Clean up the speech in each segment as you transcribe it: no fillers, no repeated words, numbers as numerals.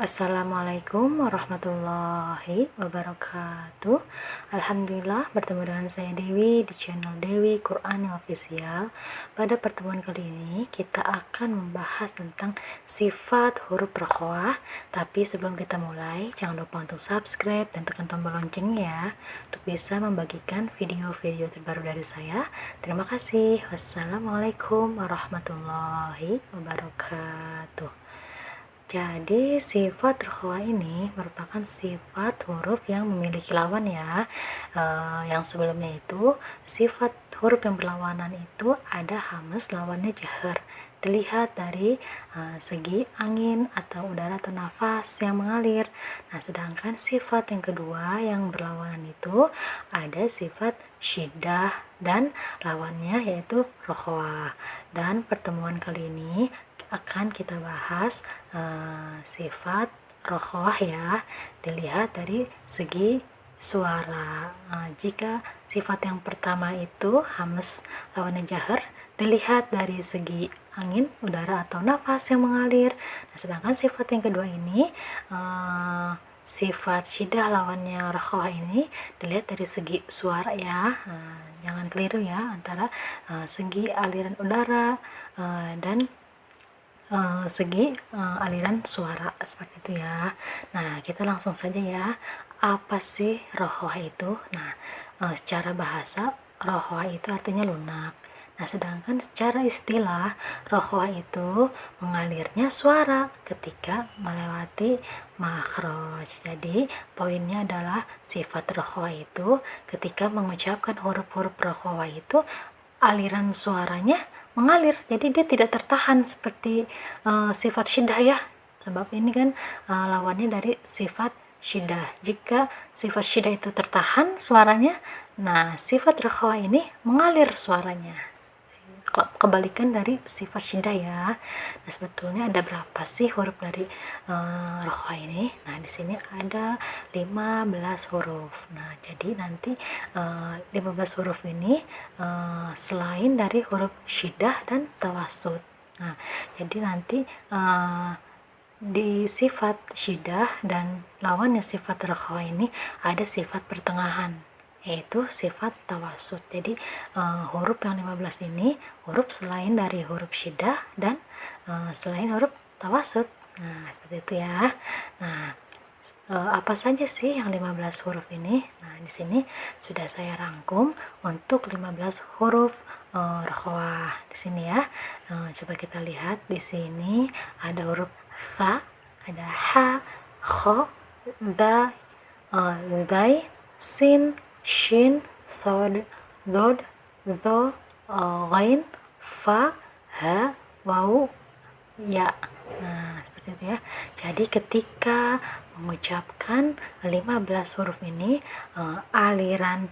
Assalamualaikum warahmatullahi wabarakatuh. Alhamdulillah bertemu dengan saya Dewi di channel Dewi Quran Official. Pada pertemuan kali ini kita akan membahas tentang sifat huruf rokhawah. Tapi sebelum kita mulai, jangan lupa untuk subscribe dan tekan tombol loncengnya untuk bisa membagikan video-video terbaru dari saya. Terima kasih. Wassalamualaikum warahmatullahi wabarakatuh. Jadi sifat rokhawah ini merupakan sifat huruf yang memiliki lawan ya. Yang sebelumnya itu sifat huruf yang berlawanan itu ada hamzah lawannya jahar. Dilihat dari segi angin atau udara atau nafas yang mengalir. Nah, sedangkan sifat yang kedua yang berlawanan itu ada sifat syiddah dan lawannya yaitu rokhawah. Dan pertemuan kali ini akan kita bahas sifat rokhawah ya, dilihat dari segi suara. Jika sifat yang pertama itu hamzah lawannya jahar, dilihat dari segi angin, udara atau nafas yang mengalir. Nah, sedangkan sifat yang kedua ini sifat syiddah lawannya rokhawah ini dilihat dari segi suara ya. Jangan keliru ya antara segi aliran udara dan segi aliran suara seperti itu ya. Nah, kita langsung saja ya. Apa sih rokhawah itu? Nah, secara bahasa rokhawah itu artinya lunak. Nah, sedangkan secara istilah rokhawah itu mengalirnya suara ketika melewati makhraj. Jadi poinnya adalah sifat rokhawah itu ketika mengucapkan huruf-huruf rokhawah itu aliran suaranya mengalir, jadi dia tidak tertahan seperti sifat syiddah ya, sebab ini kan lawannya dari sifat syiddah. Jika sifat syiddah itu tertahan suaranya, nah sifat rokhawah ini mengalir suaranya, kebalikan dari sifat syiddah ya. Nah, sebetulnya ada berapa sih huruf dari rokhawah ini? Nah, di sini ada 15 huruf. Nah, jadi nanti 15 huruf ini selain dari huruf syiddah dan tawassut. Nah, jadi nanti di sifat syiddah dan lawannya sifat rokhawah ini ada sifat pertengahan, yaitu sifat tawassut. Jadi huruf yang 15 ini huruf selain dari huruf syiddah dan selain huruf tawassut. Nah, seperti itu ya. Nah, apa saja sih yang 15 huruf ini? Nah, di sini sudah saya rangkum untuk 15 huruf rokhawah di sini ya. Coba kita lihat di sini ada huruf tha, ada ha, kho, da, dai, sin, shin, sod, dod, do, ghain, fa, ha, waw, ya. Nah, seperti itu ya. Jadi ketika mengucapkan 15 huruf ini aliran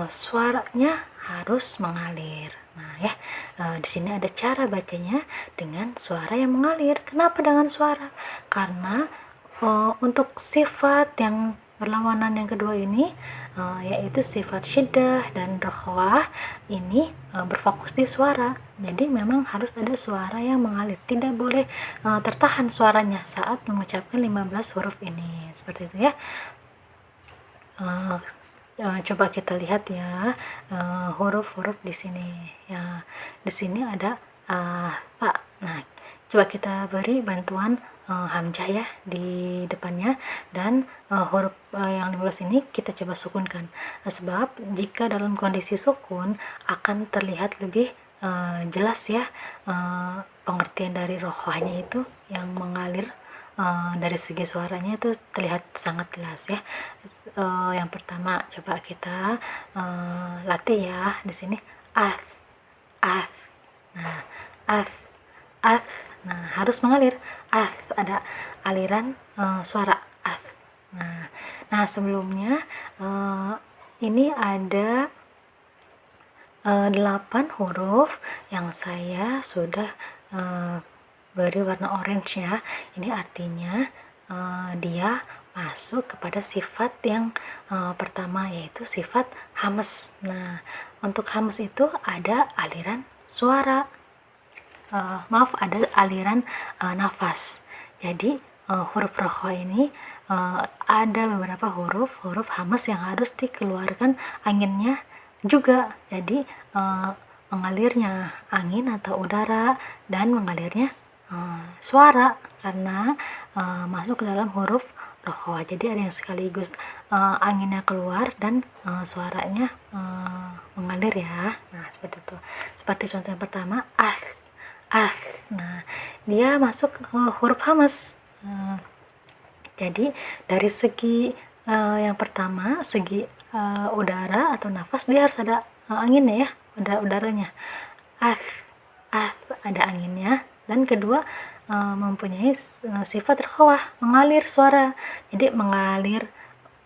suaranya harus mengalir. Nah, ya. Di sini ada cara bacanya dengan suara yang mengalir. Kenapa dengan suara? Karena untuk sifat yang berlawanan yang kedua ini yaitu sifat syiddah dan rokhawah ini berfokus di suara. Jadi memang harus ada suara yang mengalir, tidak boleh tertahan suaranya saat mengucapkan 15 huruf ini. Seperti itu ya. Coba kita lihat ya huruf-huruf di sini ya. Di sini ada pak. Nah, coba kita beri bantuan hamzah ya di depannya, dan huruf yang 15 ini kita coba sukunkan, sebab jika dalam kondisi sukun akan terlihat lebih jelas ya pengertian dari rokhawahnya itu yang mengalir. Dari segi suaranya itu terlihat sangat jelas ya. Yang pertama coba kita latih ya di sini ath. Nah, ath. Nah, harus mengalir. Ath, ada aliran suara ath. Nah, sebelumnya ini ada 8 huruf yang saya sudah beri warna orange ya. Ini artinya dia masuk kepada sifat yang pertama, yaitu sifat hamzah. Nah, untuk hamzah itu ada aliran suara, ada aliran nafas. Jadi huruf rokhoah ini ada beberapa huruf hamas yang harus dikeluarkan anginnya juga. Jadi mengalirnya angin atau udara dan mengalirnya suara karena masuk ke dalam huruf rokhoah. Jadi ada yang sekaligus anginnya keluar dan suaranya mengalir ya. Nah, seperti itu. Seperti contoh yang pertama, ah. Nah, dia masuk huruf hamas. Jadi dari segi yang pertama, segi udara atau nafas, dia harus ada anginnya ya, udaranya. Ada anginnya. Dan kedua, mempunyai sifat rokhoah, mengalir suara. Jadi mengalir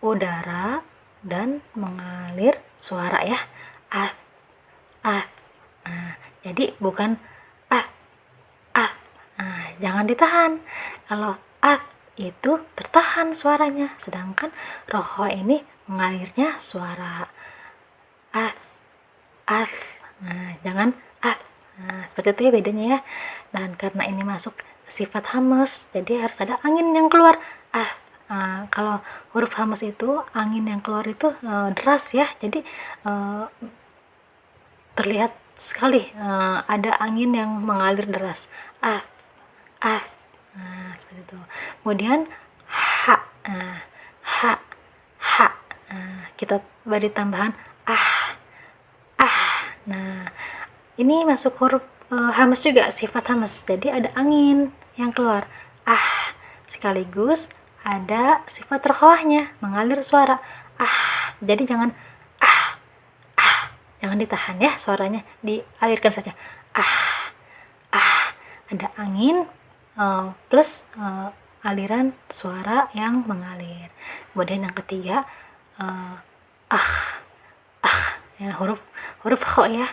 udara dan mengalir suara ya. Nah, jadi bukan jangan ditahan. Kalau itu tertahan suaranya, sedangkan rokhoah ini mengalirnya suara nah, jangan nah, seperti itu ya bedanya ya. Dan karena ini masuk sifat hamas, jadi harus ada angin yang keluar. Kalau huruf hamas itu angin yang keluar itu deras ya, jadi terlihat sekali ada angin yang mengalir deras. Nah, seperti itu. Kemudian ha. Kita beri tambahan Nah, ini masuk huruf hamas juga, sifat hamas. Jadi ada angin yang keluar. Sekaligus ada sifat rokhoahnya, mengalir suara. Jadi jangan jangan ditahan ya suaranya, dialirkan saja. Ada angin plus aliran suara yang mengalir. Kemudian yang ketiga, ya, huruf kho ya,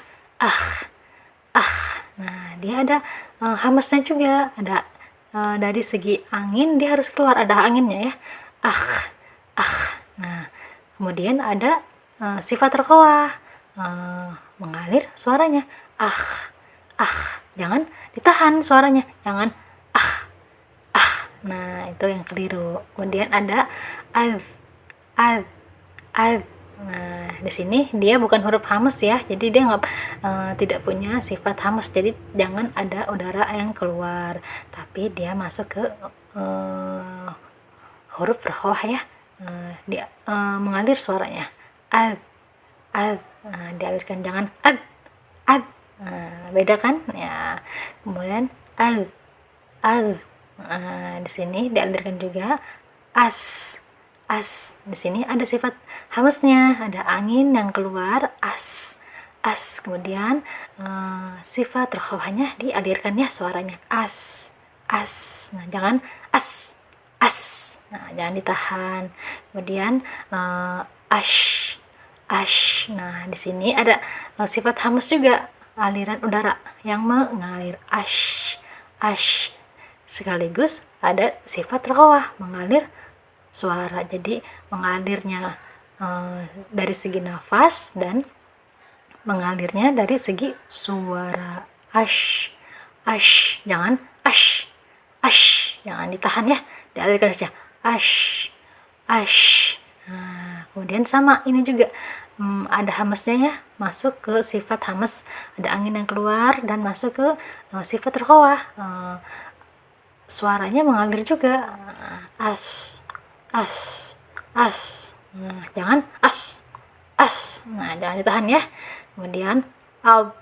nah dia ada hamasnya juga, ada dari segi angin dia harus keluar, ada anginnya ya, nah kemudian ada sifat rokhoah, mengalir suaranya, jangan ditahan suaranya, jangan nah itu yang keliru. Kemudian ada nah di sini dia bukan huruf hamas ya, jadi dia tidak punya sifat hamas, jadi jangan ada udara yang keluar, tapi dia masuk ke huruf rokhoah ya, dia mengalir suaranya, dialirkan, jangan beda kan ya. Kemudian di sini dialirkan juga as. Di sini ada sifat hamasnya, ada angin yang keluar, as. Kemudian sifat rokhoahnya dialirkan ya suaranya, as. Nah, jangan as. Nah, jangan ditahan. Kemudian ash. Nah, di sini ada sifat hamas juga, aliran udara yang mengalir, ash. Sekaligus ada sifat rokhoah, mengalir suara. Jadi mengalirnya dari segi nafas dan mengalirnya dari segi suara, ash. Jangan ash. Jangan ditahan ya, dialirkan saja, ash. Nah, kemudian sama ini juga ada hamasnya ya, masuk ke sifat hamas, ada angin yang keluar dan masuk ke sifat rokhoah, suaranya mengalir juga, as. Nah, jangan as. Nah, jangan ditahan ya. Kemudian al.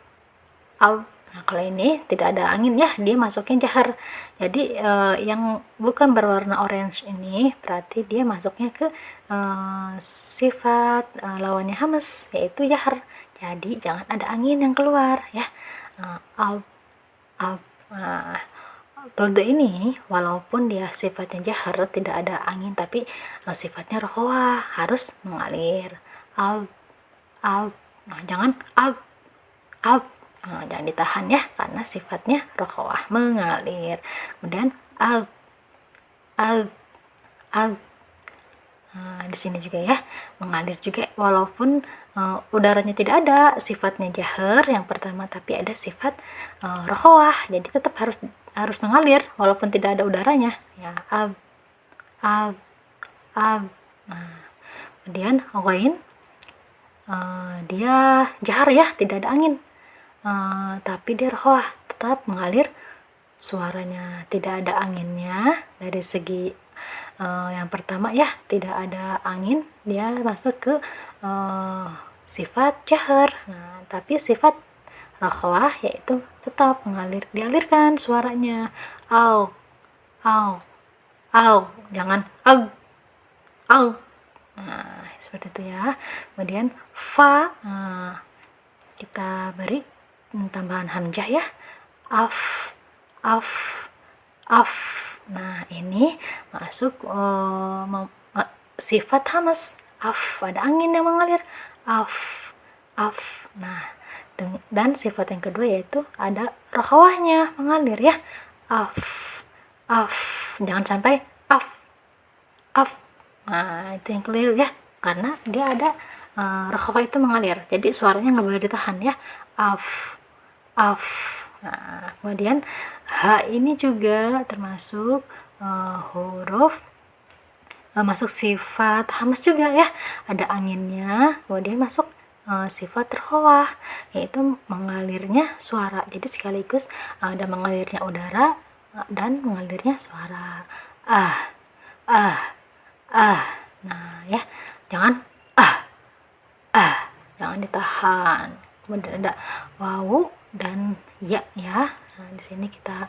Nah, kalau ini tidak ada angin ya, dia masuknya jahar. Jadi yang bukan berwarna orange ini berarti dia masuknya ke sifat lawannya hamas, yaitu jahar. Jadi jangan ada angin yang keluar ya. Al. Tolde ini walaupun dia sifatnya jahar, tidak ada angin, tapi sifatnya rokhoah, harus mengalir. Nah, jangan nah, jangan ditahan ya, karena sifatnya rokhoah, mengalir. Kemudian di sini juga ya, mengalir juga walaupun udaranya tidak ada, sifatnya jahar yang pertama, tapi ada sifat rokhoah, jadi tetap harus mengalir walaupun tidak ada udaranya ya. ab, ab. Nah, kemudian ghain, dia jahar ya, tidak ada angin, tapi dia rokhawah, tetap mengalir suaranya, tidak ada anginnya. Dari segi yang pertama ya, tidak ada angin, dia masuk ke sifat jahar. Nah, tapi sifat rokhawah yaitu tetap mengalir, dialirkan suaranya. Au, au, au, jangan au, au. Nah, seperti itu ya. Kemudian fa, kita beri tambahan hamzah ya. Af, af, af. Nah, ini masuk sifat hamas. Af, ada angin yang mengalir. Af, af. Nah, dan sifat yang kedua yaitu ada rokhawahnya mengalir ya. Af, af. Jangan sampai af, af. Nah, itu yang keliru ya, karena dia ada rokhawah itu mengalir, jadi suaranya nggak boleh ditahan ya. Af, af. Nah, kemudian H ini juga termasuk huruf masuk sifat hamas juga ya, ada anginnya, kemudian masuk sifat rokhawah, yaitu mengalirnya suara, jadi sekaligus ada mengalirnya udara dan mengalirnya suara. Ah, nah ya, jangan jangan ditahan. Kemudian ada wawu dan ya ya. Nah, di sini kita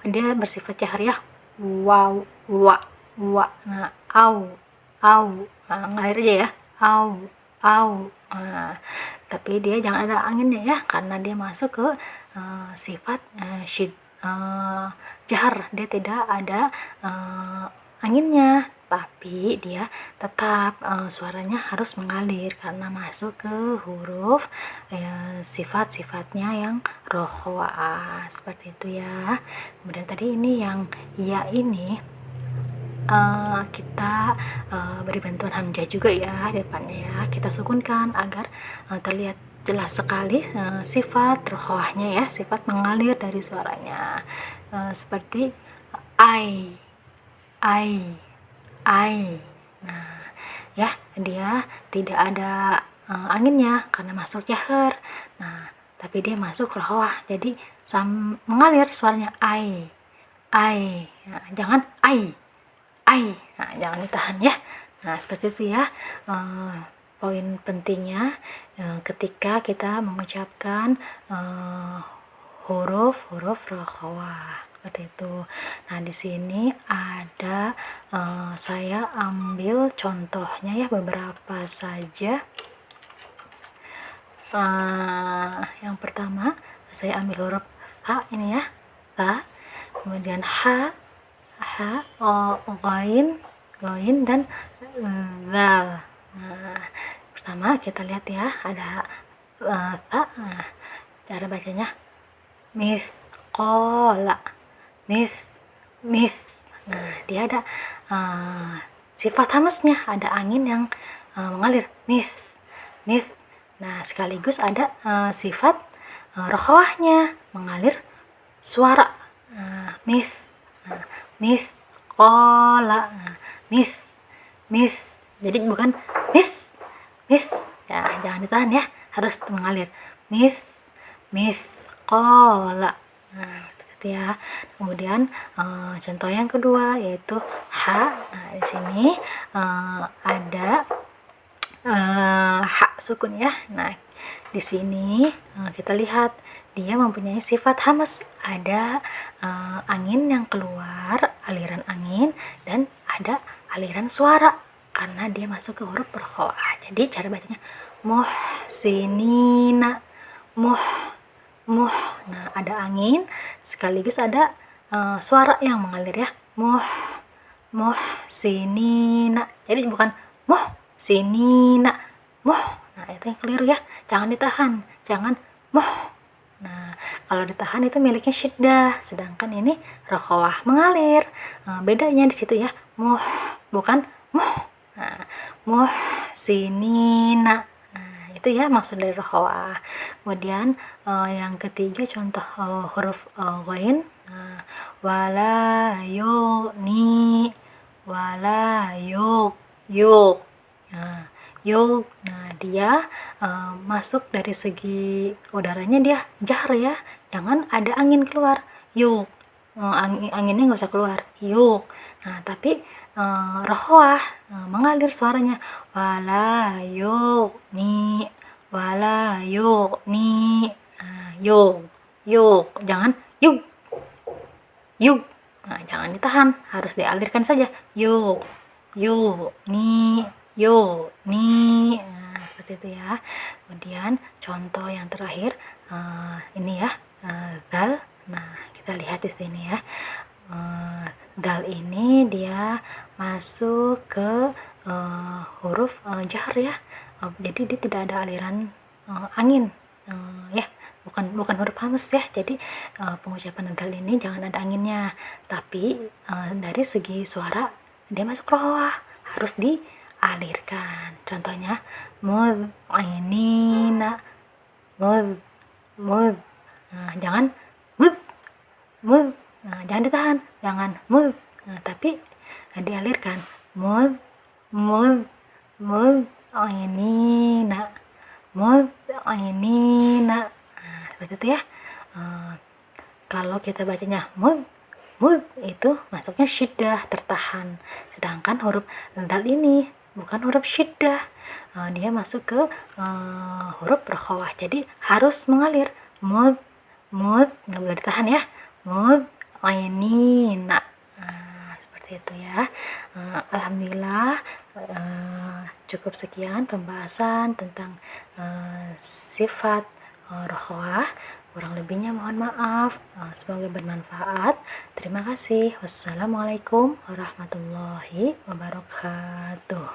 dia bersifat jahar ya. Waw, wa, wa. Nah, au. Nah, ngalir aja ya. Au. Nah, tapi dia jangan ada anginnya ya, karena dia masuk ke sifat jahar, dia tidak ada anginnya, tapi dia tetap suaranya harus mengalir karena masuk ke huruf sifat-sifatnya yang rokhawah, seperti itu ya. Kemudian tadi ini yang ya ini kita beri bantuan hamzah juga ya di depannya ya, kita sukunkan agar terlihat jelas sekali sifat rokhawahnya ya, sifat mengalir dari suaranya, seperti ai. Nah ya, dia tidak ada anginnya karena masuk jahar. Nah, tapi dia masuk rokhawah, jadi mengalir suaranya ai. Nah, jangan ai. Nah, jangan ditahan ya. Nah, seperti itu ya poin pentingnya ketika kita mengucapkan huruf rokhawah, seperti itu. Nah, di sini ada saya ambil contohnya ya, beberapa saja. Yang pertama saya ambil huruf H ini ya, H, kemudian H, ghain dan zal. Nah, pertama kita lihat ya, ada ta. Nah, cara bacanya mithqala, mith. Nah, dia ada sifat hamasnya, ada angin yang mengalir, mith. Nah, sekaligus ada sifat rokhawahnya, mengalir suara, mith. Mithqala, mith. Jadi bukan mith ya, jangan ditahan ya, harus mengalir, mithqala. Nah, seperti ya. Kemudian contoh yang kedua yaitu H. Nah, di sini ada hak sukun ya. Nah, di sini kita lihat dia mempunyai sifat hamas, ada angin yang keluar, aliran angin, dan ada aliran suara karena dia masuk ke huruf rokhawah. Jadi cara bacanya muhsinina, muh. Nah, ada angin sekaligus ada suara yang mengalir ya, muhsinina. Jadi bukan muhsinina, muh. Nah, itu yang keliru ya, jangan ditahan, jangan muh. Nah, kalau ditahan itu miliknya syiddah, sedangkan ini rokhawah mengalir. Bedanya di situ ya, muh bukan muh. Nah, muhsinina. Nah, itu ya maksud dari rokhawah. Kemudian yang ketiga contoh huruf ghain, wala yughni wala, yuk, yuk. Nah, yuk. Nah, dia masuk dari segi udaranya dia jar ya. Jangan ada angin keluar. Yuk. Anginnya nggak usah keluar. Yuk. Nah, tapi rohwah mengalir suaranya. Wala, yuk, ni. Wala, yuk, ni. Nah, yuk, yuk. Jangan yuk, yuk. Nah, jangan ditahan, harus dialirkan saja. Yuk, yuk, ni, yuk, ni. Nah, seperti itu ya. Kemudian contoh yang terakhir ini ya, dal. Nah, kita lihat di sini ya. Dal ini dia masuk ke huruf jahar ya. Jadi dia tidak ada aliran angin ya. Bukan huruf hamas ya. Jadi pengucapan dal ini jangan ada anginnya, tapi dari segi suara dia masuk rohwah, harus dialirkan. Contohnya mud'inina, mud. Nah, jangan mud. Nah, jangan ditahan, jangan mud. Nah, tapi dialirkan. Mud ainina, ainina. Nah, seperti itu ya. Kalau kita bacanya mud itu masuknya syiddah, tertahan. Sedangkan huruf dal ini bukan huruf syiddah, dia masuk ke huruf rokhawah, jadi harus mengalir. Mud nggak boleh ditahan ya. Mud ainina. Nah, seperti itu ya. Alhamdulillah cukup sekian pembahasan tentang sifat rokhawah. Kurang lebihnya mohon maaf. Semoga bermanfaat. Terima kasih. Wassalamualaikum warahmatullahi wabarakatuh.